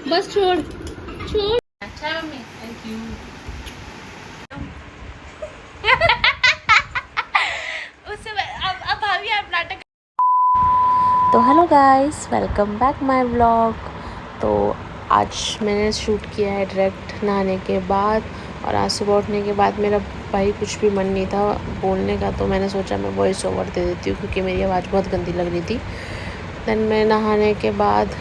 बस छोड़ छोड़। अच्छा है मम्मी, थैंक यू। उससे अब भाभी आप नाटक। तो hello guys, welcome back my vlog. तो आज मैंने शूट किया है डायरेक्ट नहाने के बाद, और आज सुबह उठने के बाद मेरा भाई कुछ भी मन नहीं था बोलने का, तो मैंने सोचा मैं वॉइस ओवर दे देती हूँ क्योंकि मेरी आवाज़ बहुत गंदी लग रही थी। देन मैं नहाने के बाद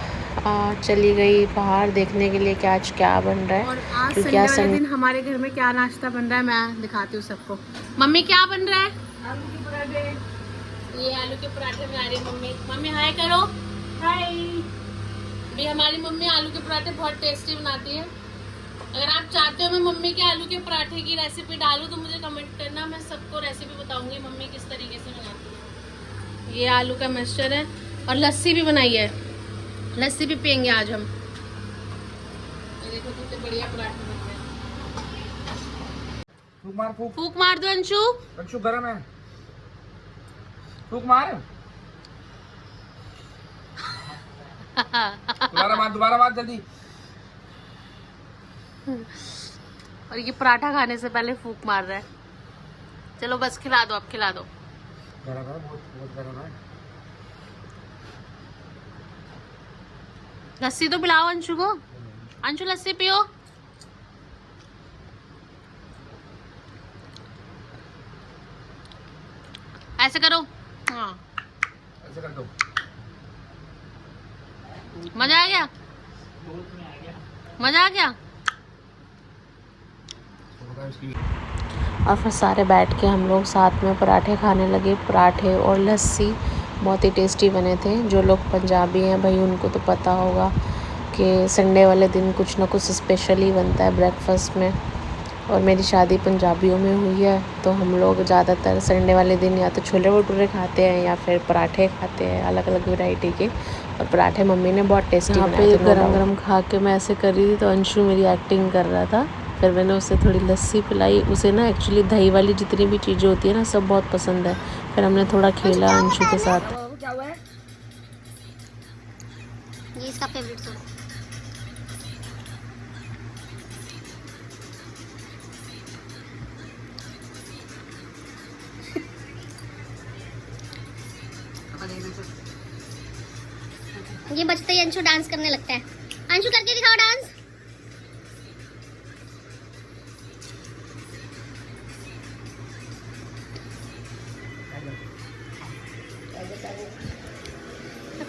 चली गई बाहर देखने के लिए कि आज क्या बन रहा है। और आज संडे वाले दिन हमारे घर में क्या नाश्ता बन रहा है मैं दिखाती हूँ सबको। मम्मी क्या बन रहा है? आलू के पराठे। ये आलू के पराठे बना रही है मम्मी। मम्मी हाय करो। हाय। भी हमारी मम्मी आलू के पराठे बहुत टेस्टी बनाती है। अगर आप चाहते हो मैं मम्मी के आलू के पराठे की रेसिपी डालूं तो मुझे कमेंट करना, मैं सबको रेसिपी बताऊंगी मम्मी किस तरीके से बनाती है। ये आलू का मिक्सचर है और लस्सी भी बनाई है, लस्सी भी पियेंगे आज हम। ये देखो कितने बढ़िया पराठे बन रहे हैं। फूक मार, फूक मार दो अंशु। अंशु गरम है, फूक मार। दोबारा मार जल्दी। और ये पराठा खाने से पहले फूक मार रहा है। चलो बस खिला दो, अब खिला दो। गरम है, बहुत गरम है। लस्सी तो पिलाओ अंशु को। अंशु लस्सी पियो। ऐसे करो। हाँ ऐसे कर दो। मजा आ गया, मजा आ गया। और फिर सारे बैठ के हम लोग साथ में पराठे खाने लगे। पराठे और लस्सी बहुत ही टेस्टी बने थे। जो लोग पंजाबी हैं भाई उनको तो पता होगा कि संडे वाले दिन कुछ ना कुछ स्पेशल ही बनता है ब्रेकफास्ट में। और मेरी शादी पंजाबियों में हुई है तो हम लोग ज़्यादातर संडे वाले दिन या तो छोले भटूरे खाते हैं या फिर पराठे खाते हैं, अलग अलग वैरायटी के। और पराठे मम्मी ने बहुत टेस्टी बनाए थे। गरम गरम खा के मैं ऐसे कर रही थी तो अंशु मेरी एक्टिंग कर रहा था। फिर मैंने उसे थोड़ी लस्सी पिलाई। उसे ना एक्चुअली दही वाली जितनी भी चीज़ें होती है ना सब बहुत पसंद है। फिर हमने थोड़ा खेला अंशु के साथ। क्या हुआ है? ये इसका फेवरेट सॉन्ग। ये बचते ही अंशु डांस करने लगता है। अंशु करके दिखाओ डांस।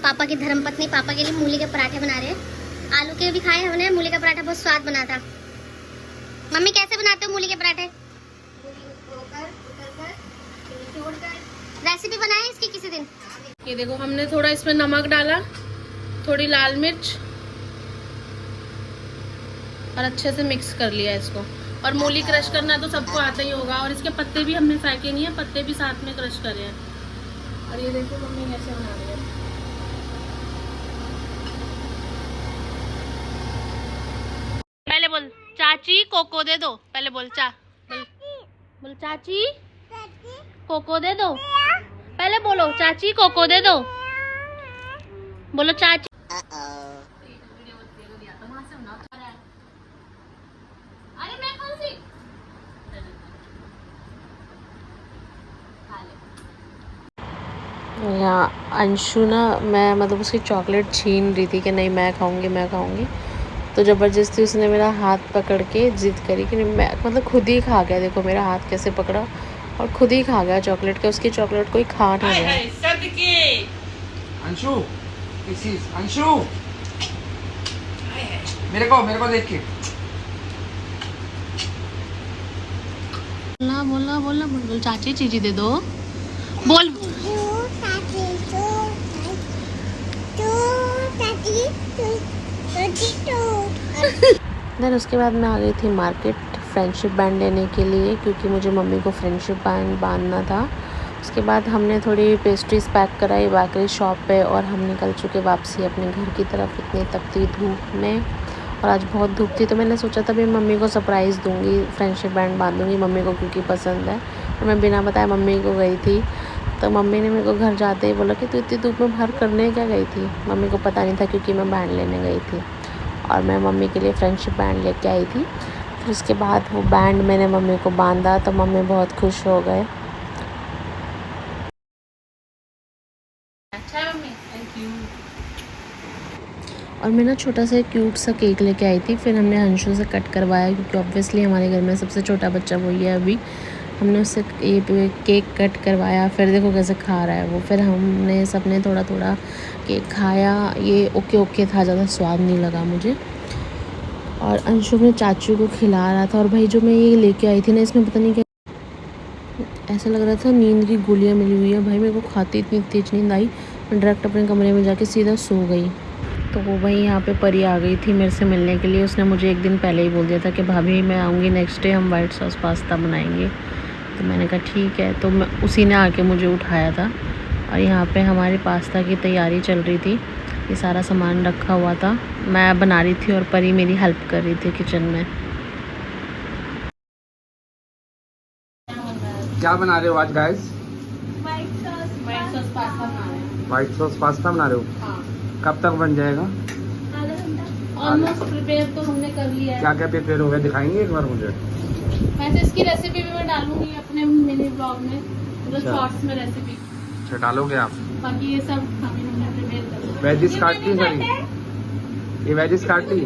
पापा की धर्मपत्नी पापा के लिए मूली के पराठे बना रहे हैं। आलू के भी खाए हमने, मूली का पराठा बहुत स्वाद बना था। मम्मी कैसे बनाते हो मूली के पराठे? रेसिपी बनाए इसकी किसी दिन। ये देखो हमने थोड़ा इसमें नमक डाला, थोड़ी लाल मिर्च, और अच्छे से मिक्स कर लिया इसको। और मूली क्रश करना तो सबको आता ही होगा। और इसके पत्ते भी हमने फेंके नहीं है, पत्ते भी साथ में क्रश करे हैं। और ये देखो मम्मी कैसे बना रही है। पहले बोल चाची कोको दे दो। पहले बोल बोल चाची कोको दे दो। पहले बोलो चाची कोको दे दो। बोलो चाची। अरे मैं कौन सी? यहाँ अंशु ना, मैं मतलब उसकी चॉकलेट छीन रही थी कि नहीं मैं खाऊंगी मैं खाऊंगी। तो ज़बरदस्ती उसने मेरा हाथ पकड़ के जिद करी कि नहीं, मैं मतलब खुद ही खा गया। देखो मेरा हाथ कैसे पकड़ा और खुद ही खा गया चॉकलेट के। उसकी चॉकलेट कोई खा नहीं गया। अंशु, अंशु, मेरे को देख के बोला बोला बोला बोल चाची चीजी दे दो। बोल देन उसके बाद मैं आ गई थी मार्केट फ्रेंडशिप बैंड लेने के लिए, क्योंकि मुझे मम्मी को फ्रेंडशिप बैंड बांधना था। उसके बाद हमने थोड़ी पेस्ट्रीज पैक कराई बेकरी शॉप पे और हम निकल चुके वापसी अपने घर की तरफ इतनी तपती धूप में। और आज बहुत धूप थी तो मैंने सोचा था भी मम्मी को सरप्राइज़ दूंगी, फ्रेंडशिप बैंड बांधूंगी मम्मी को क्योंकि पसंद है। और मैं बिना बताए मम्मी को गई थी। तो मम्मी ने मेरे को घर जाते ही बोला कि तू इतनी धूप में बाहर करने क्या गई थी। मम्मी को पता नहीं था क्योंकि मैं बैंड लेने गई थी। और मैं मम्मी के लिए फ्रेंडशिप बैंड लेके आई थी। फिर उसके बाद वो बैंड मैंने मम्मी को बांधा तो मम्मी बहुत खुश हो गए। अच्छा है मम्मी, थैंक यू। और मैं ना छोटा सा क्यूट सा केक लेके आई थी। फिर हमने अंशु से कट करवाया क्योंकि ऑब्वियसली हमारे घर में सबसे छोटा बच्चा वही है अभी। हमने उससे ये केक कट करवाया। फिर देखो कैसे खा रहा है वो। फिर हमने सबने थोड़ा थोड़ा केक खाया। ये ओके ओके था, ज़्यादा स्वाद नहीं लगा मुझे। और अंशु अपने चाचू को खिला रहा था। और भाई जो मैं ये लेके आई थी ना, इसमें पता नहीं क्या ऐसा लग रहा था नींद की गोलियाँ मिली हुई है। भाई मेरे को खाते इतनी तेज नींद आई, मैं डायरेक्ट अपने कमरे में जाके सीधा सो गई। तो वो वहीं यहाँ पे परी आ गई थी मेरे से मिलने के लिए। उसने मुझे एक दिन पहले ही बोल दिया था कि भाभी मैं आऊँगी नेक्स्ट डे, हम वाइट सॉस पास्ता बनाएंगे। तो मैंने कहा ठीक है। तो मैं उसी ने आके मुझे उठाया था। और यहाँ पे हमारी पास्ता की तैयारी चल रही थी। ये सारा सामान रखा हुआ था, मैं बना रही थी और परी मेरी हेल्प कर रही थी किचन में। क्या बना रहे हो आज गाइस? व्हाइट सॉस पास्ता बना रहे हैं। व्हाइट सॉस पास्ता बना रहे हो? हाँ, कब तक बन जाएगा? ऑलमोस्ट प्रिपेयर तो हमने कर लिया है। क्या क्या प्रिपेयर हो गया, दिखाएंगे एक बार मुझे? वैसे इसकी रेसिपी भी मैं डालूंगी अपने मिनी ब्लॉग में, मतलब अच्छा। शॉर्ट्स में रेसिपी। अच्छा, डालोगे आप? बाकी ये सब हम लोग प्रिपेयर कर लिया। वेजिस काट ली सारी? ये वेजिस काट ली?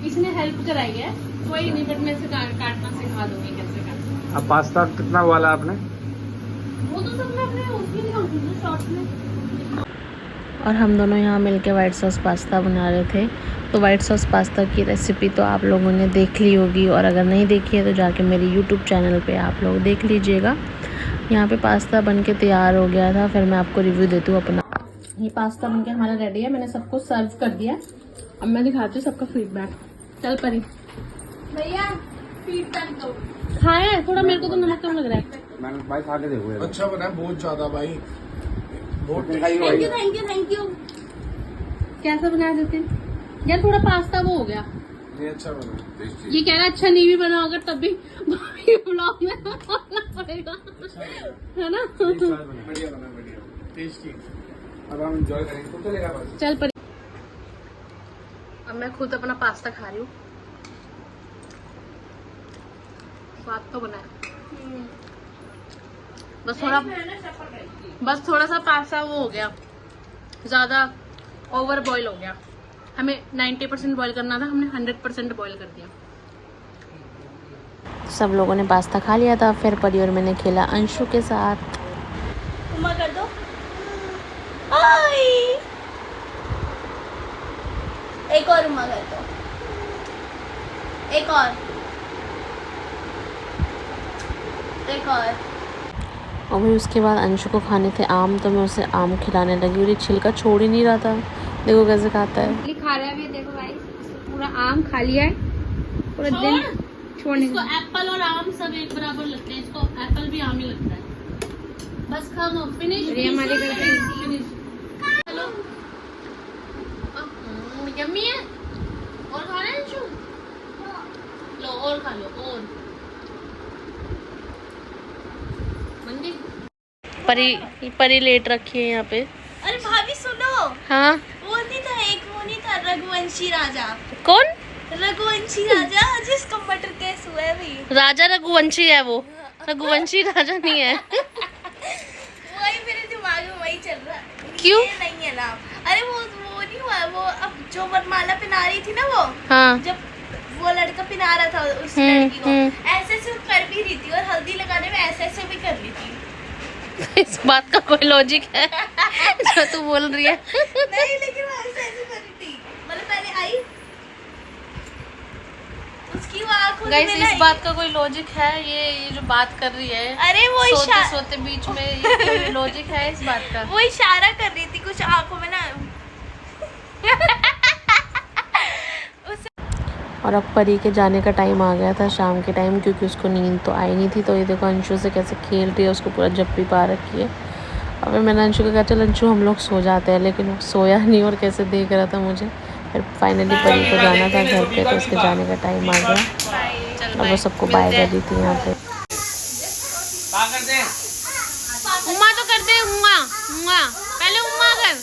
इसने हेल्प कराई है, कोई नहीं, बट मैं इसे काटना सिखा दूंगी कैसे काटना। अब पास्ता कितना उबाला आपने? वो तो सब मैं अपने उसमें दिखाऊंगी शॉर्ट्स में। और हम दोनों यहाँ मिलके वाइट सॉस पास्ता बना रहे थे। तो वाइट सॉस पास्ता की रेसिपी तो आप लोगों ने देख ली होगी, और अगर नहीं देखी है तो जाके मेरे यूट्यूब चैनल पे आप लोग देख लीजिएगा। यहाँ पे पास्ता बनके तैयार हो गया था। फिर मैं आपको रिव्यू देती हूँ अपना। ये पास्ता बनके हमारा रेडी है, मैंने सबको सर्व कर दिया। अब मैं दिखाती हूँ सबका फीडबैक। चल परी भैया फीडबैक दो। खाया थोड़ा, मेरे को तो नमक कम लग रहा है। मैंने भाई खा के देखो। अच्छा बना है, बहुत ज्यादा भाई, बहुत थैंक यू। कैसा बनाया जतिन? यार थोड़ा पास्ता वो हो गया। नहीं, अच्छा बना। ये कह रहा अच्छा नहीं भी बना होगा तब भी ब्लॉग में बोलना पड़ेगा, है ना? बढ़िया बना, बढ़िया टेस्टी। अब हम एंजॉय करेंगे, तो चलेगा बस। चल परी। अब मैं खुद अपना पास्ता खा रही हूँ। स्वाद तो बना है, बस थोड़ा सा पास्ता वो हो गया, ज्यादा ओवर बॉईल हो गया। हमें 90% बॉईल करना था, हमने 100% बॉईल कर दिया। सब लोगों ने पास्ता खा लिया था। फिर परी और मैंने खेला अंशु के साथ। उम्मा कर दो। एक और उम्मा कर दो, एक और। और भाई उसके बाद अंशु को खाने थे आम, तो मैं उसे आम खिलाने लगी और ये छिलका छोड़ ही नहीं रहा था। देखो कैसे खाता है। खा रहा है अभी, देखो भाई पूरा आम खा लिया है, पूरा दिन छोड़ने। इसको एप्पल और आम सब एक बराबर लगते हैं, इसको एप्पल भी आम ही लगता है। बस खाओ, फिनिश। हमारे घर पे फिनिश। हेलो, यम्मी है। और खाना है अंशु? लो और खा लो और। मंदी परी लेट रखी है यहाँ पे। अरे भाभी सुनो, हाँ वो नहीं था रघुवंशी राजा। कौन? रघुवंशी राजा जिसका मर्डर केस हुआ है भी। राजा रघुवंशी है वो, रघुवंशी राजा नहीं है। वही मेरे दिमाग में वही चल रहा है। क्यों? ये नहीं है नाम। अरे वो नहीं हुआ, वो अब जो वरमाला पहना रही थी ना, वो हाँ जब वो लड़का पहना रहा था उस लड़की को, ऐसे ऐसे कर भी रही थी, और हल्दी लगाने में ऐसे ऐसे भी कर रही थी। इस बात का कोई लॉजिक है जो तू बोल रही है? नहीं, लेकिन वो ऐसे ऐसे कर रही थी, मतलब पहले आई उसकी वो आँखों गाइस में इस बात का कोई लॉजिक है? ये जो बात कर रही है, अरे वो सोते बीच में, ये कोई लॉजिक है इस बात का? वो इशारा कर रही थी कुछ आँखों में ना। और अब परी के जाने का टाइम आ गया था, शाम के टाइम, क्योंकि उसको नींद तो आई नहीं थी। तो ये देखो अंशु से कैसे खेल रही है, उसको पूरा जप्पी पा रखी है। और फिर मैंने अंशु को कहा चल अंशु हम लोग सो जाते हैं, लेकिन वो सोया नहीं और कैसे देख रहा था मुझे। फिर फाइनली परी को जाना था घर पे, तो उसके जाने का टाइम आ गया और वो सबको बाय कर रही थी यहाँ पे। उम्मा तो कर दे, उम्मा उम्मा, पहले उम्मा कर।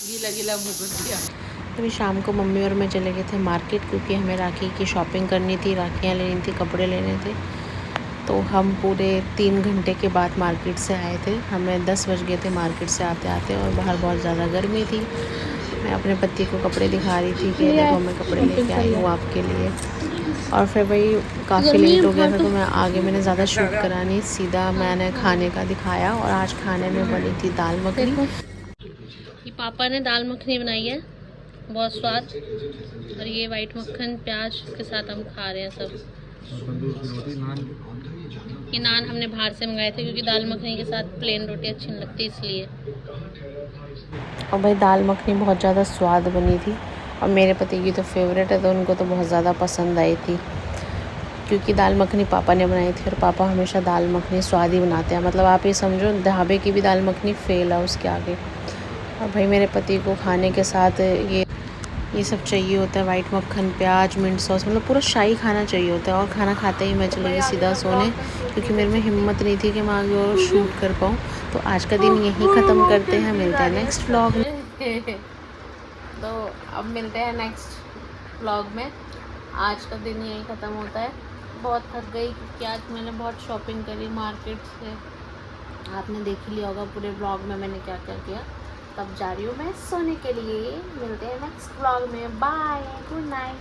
गीला गीला भुगत दिया। अभी शाम को मम्मी और मैं चले गए थे मार्केट, क्योंकि हमें राखी की शॉपिंग करनी थी, राखियाँ लेनी थी, कपड़े लेने थे। तो हम पूरे 3 घंटे के बाद मार्केट से आए थे। हमें 10 बज गए थे मार्केट से आते आते, और बाहर बहुत ज़्यादा गर्मी थी। मैं अपने पति को कपड़े दिखा रही थी कि देखो मैं कपड़े लेके आई हूँ आपके लिए। और फिर भाई काफ़ी लेट हो गया था, तो मैंने ज़्यादा शूट करा नहीं, सीधा मैंने खाने का दिखाया। और आज खाने में बनी थी दाल मखनी। ये पापा ने दाल मखनी बनाई है, बहुत स्वाद। और ये वाइट मक्खन प्याज के साथ हम खा रहे हैं सब। ये नान हमने बाहर से मंगाए थे, क्योंकि दाल मखनी के साथ प्लेन रोटी अच्छी नहीं लगती, इसलिए। और भाई दाल मखनी बहुत ज़्यादा स्वाद बनी थी, और मेरे पति की तो फेवरेट है, तो उनको तो बहुत ज़्यादा पसंद आई थी। क्योंकि दाल मखनी पापा ने बनाई थी, और पापा हमेशा दाल मखनी स्वाद ही बनाते हैं। मतलब आप ये समझो ढाबे की भी दाल मखनी फेल है उसके आगे। और भाई मेरे पति को खाने के साथ ये सब चाहिए होता है, वाइट मक्खन, प्याज, मिंट सॉस, मतलब पूरा शाही खाना चाहिए होता है। और खाना खाते ही मैं चली गई सीधा सोने, क्योंकि मेरे में हिम्मत नहीं थी कि मैं आगे और शूट कर पाऊँ। तो आज का दिन यहीं ख़त्म करते हैं, मिलते हैं नेक्स्ट व्लॉग में। तो अब मिलते हैं नेक्स्ट व्लॉग में। आज का दिन यहीं ख़त्म होता है। बहुत थक गई, क्योंकि आज मैंने बहुत शॉपिंग करी मार्केट से। आपने देख ही लिया होगा पूरे व्लॉग में मैंने क्या क्या किया। तब जा रही हूँ मैं सोने के लिए। मिलते हैं नेक्स्ट व्लॉग में। Bye, good night.